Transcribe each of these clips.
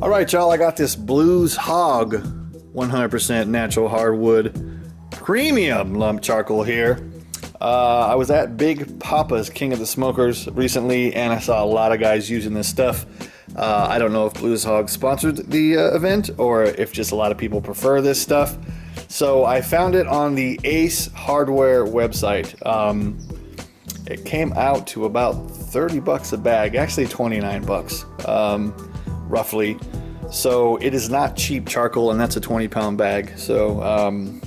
All right, y'all, I got this Blues Hog 100% natural hardwood premium lump charcoal here. I was at Big Poppa's King of the Smokers recently, and I saw a lot of guys using this stuff. I don't know if Blues Hog sponsored the event or if just a lot of people prefer this stuff. So I found it on the Ace Hardware website. It came out to about 30 bucks a bag, actually 29 bucks, roughly. So it is not cheap charcoal, and that's a 20-pound bag. So I'm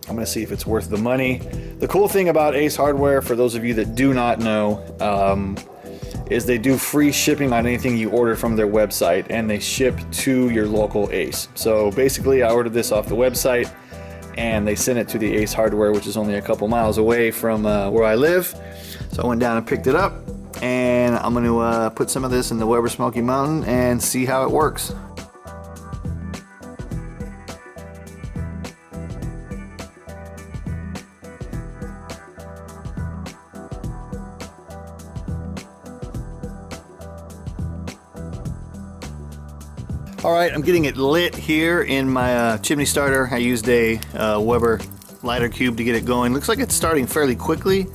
gonna see if it's worth the money. The cool thing about Ace Hardware, for those of you that do not know, is they do free shipping on anything you order from their website, and they ship to your local Ace. So basically I ordered this off the website and they sent it to the Ace Hardware, which is only a couple miles away from where I live. So I went down and picked it up, and I'm going to put some of this in the Weber Smoky Mountain and see how it works. All right, I'm getting it lit here in my chimney starter. I used a Weber lighter cube to get it going. Looks like it's starting fairly quickly.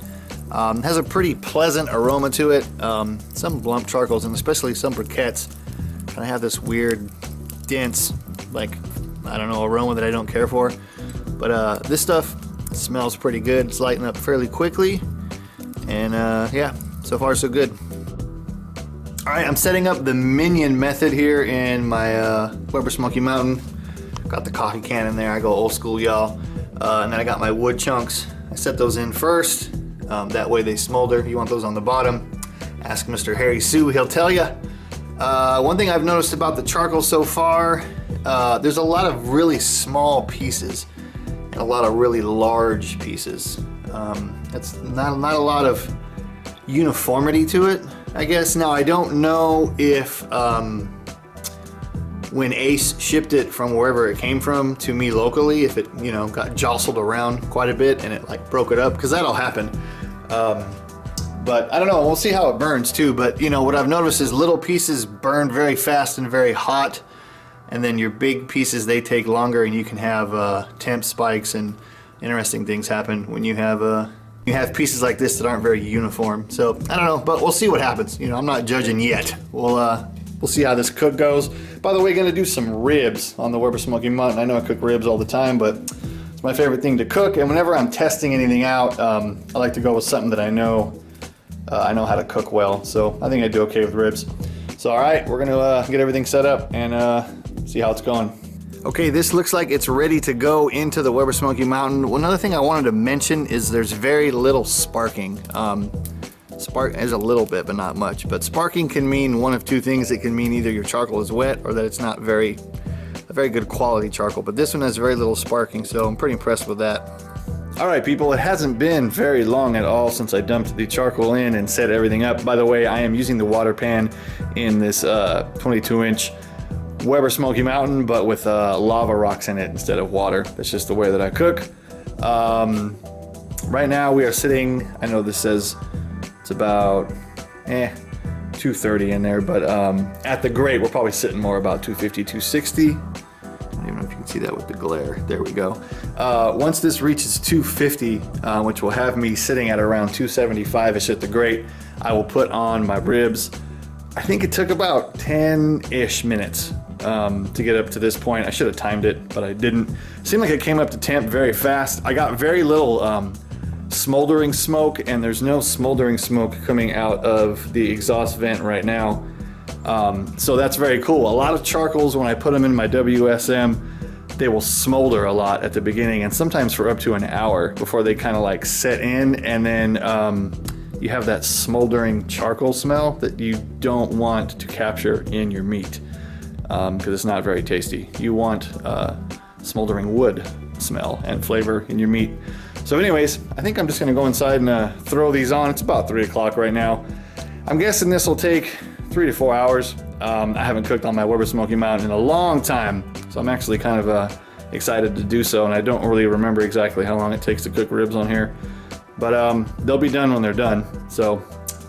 Has a pretty pleasant aroma to it. Some lump charcoals, and especially some briquettes, kind of have this weird, dense, like, I don't know, aroma that I don't care for. But this stuff smells pretty good. It's lighting up fairly quickly. And yeah, so far so good. All right, I'm setting up the minion method here in my Weber Smoky Mountain. Got the coffee can in there. I go old school, y'all. And then I got my wood chunks. I set those in first. That way they smolder. You want those on the bottom. Ask Mr. Harry Sue, he'll tell you. One thing I've noticed about the charcoal so far, there's a lot of really small pieces and a lot of really large pieces. It's not a lot of uniformity to it, I guess. Now, I don't know if when Ace shipped it from wherever it came from to me locally, if it, you know, got jostled around quite a bit and it like broke it up, because that'll happen. But I don't know, we'll see how it burns too. But you know, what I've noticed is little pieces burn very fast and very hot, and then your big pieces, they take longer, and you can have temp spikes and interesting things happen when you have pieces like this that aren't very uniform. So I don't know, but we'll see what happens. You know, I'm not judging yet. We'll see how this cook goes. By the way, gonna do some ribs on the Weber Smoky Mountain. I know I cook ribs all the time, but it's my favorite thing to cook. And whenever I'm testing anything out, I like to go with something that I know how to cook well. So I think I do okay with ribs. So all right, we're gonna get everything set up and see how it's going. Okay, this looks like it's ready to go into the Weber Smoky Mountain. One other thing I wanted to mention is there's very little sparking. Spark is a little bit, but not much. But sparking can mean one of two things. It can mean either your charcoal is wet or that it's not a very good quality charcoal. But this one has very little sparking, so I'm pretty impressed with that. All right, people, it hasn't been very long at all since I dumped the charcoal in and set everything up. By the way, I am using the water pan in this 22-inch Weber Smoky Mountain, but with lava rocks in it instead of water. That's just the way that I cook. Right now we are sitting, I know this says it's about 230 in there, but at the grate we're probably sitting more about 250, 260. I don't even know if you can see that with the glare. There we go. Once this reaches 250, which will have me sitting at around 275-ish at the grate, I will put on my ribs. I think it took about 10-ish minutes to get up to this point. I should have timed it, but I didn't. It seemed like it came up to temp very fast. I got very little smoldering smoke, and there's no smoldering smoke coming out of the exhaust vent right now. So that's very cool. A lot of charcoals, when I put them in my WSM, they will smolder a lot at the beginning, and sometimes for up to an hour before they kind of like set in, and then you have that smoldering charcoal smell that you don't want to capture in your meat, because it's not very tasty. You want smoldering wood smell and flavor in your meat. So anyways, I think I'm just gonna go inside and throw these on. It's about 3 o'clock right now. I'm guessing this will take 3 to 4 hours. I haven't cooked on my Weber Smoky Mountain in a long time, so I'm actually kind of excited to do so, and I don't really remember exactly how long it takes to cook ribs on here. But they'll be done when they're done. So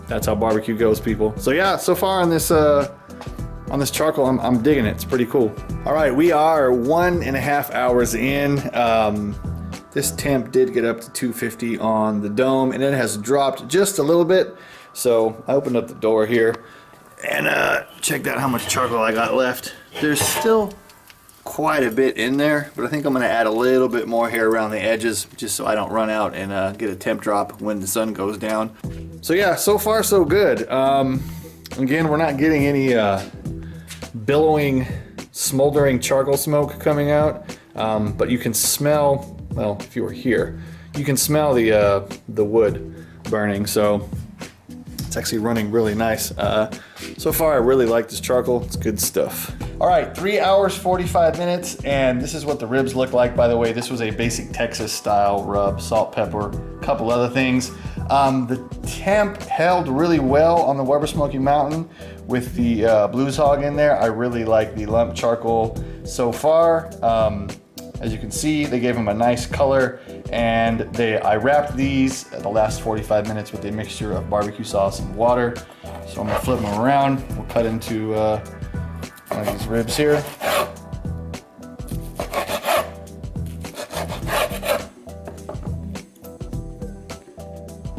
that's how barbecue goes, people. So yeah, so far on this on this charcoal. I'm digging it. It's pretty cool. All right, we are 1.5 hours in. This temp did get up to 250 on the dome, and it has dropped just a little bit. So I opened up the door here and checked out how much charcoal I got left. There's still quite a bit in there, but I think I'm gonna add a little bit more here around the edges just so I don't run out and get a temp drop when the sun goes down. So yeah, so far so good. Again, we're not getting any billowing, smoldering charcoal smoke coming out, but you can smell, well, if you were here, you can smell the wood burning, so it's actually running really nice. So far, I really like this charcoal. It's good stuff. All right, 3 hours, 45 minutes, and this is what the ribs look like. By the way, this was a basic Texas style rub, salt, pepper, a couple other things. The temp held really well on the Weber Smoky Mountain with the Blues Hog in there. I really like the lump charcoal so far. As you can see, they gave them a nice color, and I wrapped these the last 45 minutes with a mixture of barbecue sauce and water. So I'm gonna flip them around. We'll cut into one of these ribs here.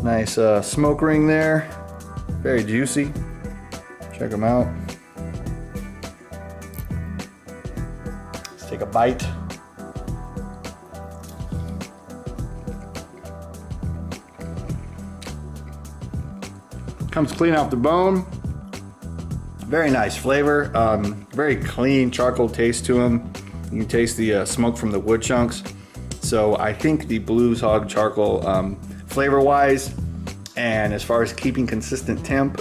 Nice smoke ring there, very juicy. Check them out. Let's take a bite. Comes clean off the bone. Very nice flavor. Very clean charcoal taste to them. You can taste the smoke from the wood chunks. So I think the Blues Hog charcoal, flavor-wise, and as far as keeping consistent temp,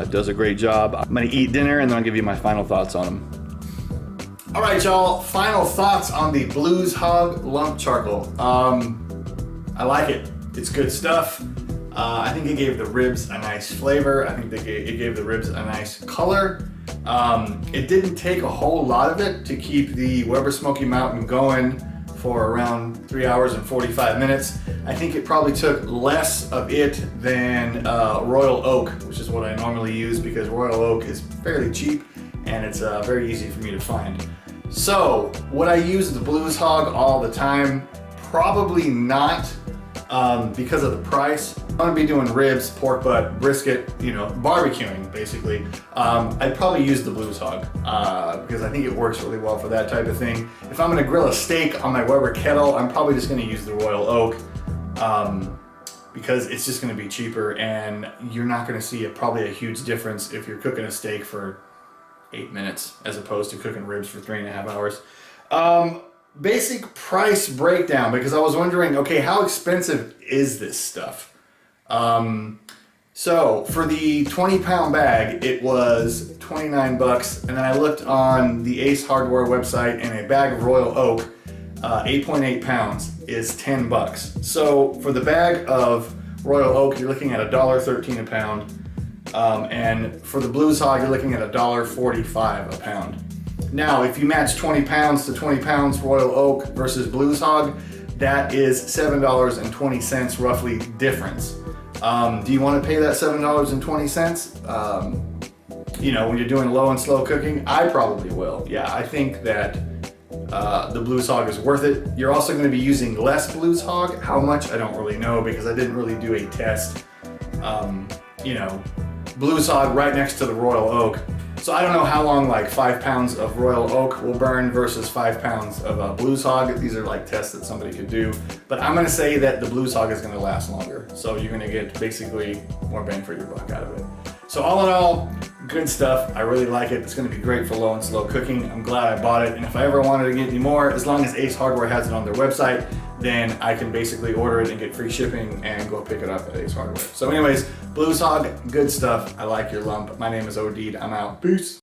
does a great job. I'm gonna eat dinner and then I'll give you my final thoughts on them. All right, y'all, final thoughts on the Blues Hog Lump Charcoal. I like it. It's good stuff. I think it gave the ribs a nice flavor. I think it gave the ribs a nice color. It didn't take a whole lot of it to keep the Weber Smoky Mountain going for around 3 hours and 45 minutes. I think it probably took less of it than Royal Oak, which is what I normally use because Royal Oak is fairly cheap and it's very easy for me to find. So, would I use the Blues Hog all the time? Probably not. Because of the price. I'm gonna be doing ribs, pork butt, brisket, you know, barbecuing basically. I'd probably use the Blues Hog because I think it works really well for that type of thing. If I'm gonna grill a steak on my Weber kettle, I'm probably just gonna use the Royal Oak because it's just gonna be cheaper and you're not gonna see probably a huge difference if you're cooking a steak for 8 minutes as opposed to cooking ribs for 3.5 hours. Basic price breakdown, because I was wondering, okay, how expensive is this stuff? So for the 20-pound bag, it was 29 bucks, and then I looked on the Ace Hardware website, and a bag of Royal Oak, 8.8 pounds, is 10 bucks. So for the bag of Royal Oak, you're looking at $1.13 a pound, and for the Blues Hog, you're looking at $1.45 a pound. Now, if you match 20 pounds to 20 pounds Royal Oak versus Blues Hog, that is $7.20 roughly difference. Do you want to pay that $7.20? You know, when you're doing low and slow cooking, I probably will. Yeah, I think that the Blues Hog is worth it. You're also going to be using less Blues Hog. How much? I don't really know because I didn't really do a test. You know, Blues Hog right next to the Royal Oak. So I don't know how long like 5 pounds of Royal Oak will burn versus 5 pounds of Blues Hog. These are like tests that somebody could do. But I'm gonna say that the Blues Hog is gonna last longer. So you're gonna get basically more bang for your buck out of it. So all in all, good stuff. I really like it. It's gonna be great for low and slow cooking. I'm glad I bought it. And if I ever wanted to get any more, as long as Ace Hardware has it on their website, then I can basically order it and get free shipping and go pick it up at Ace Hardware. So anyways, Blues Hog, good stuff. I like your lump. My name is OD. I'm out. Peace.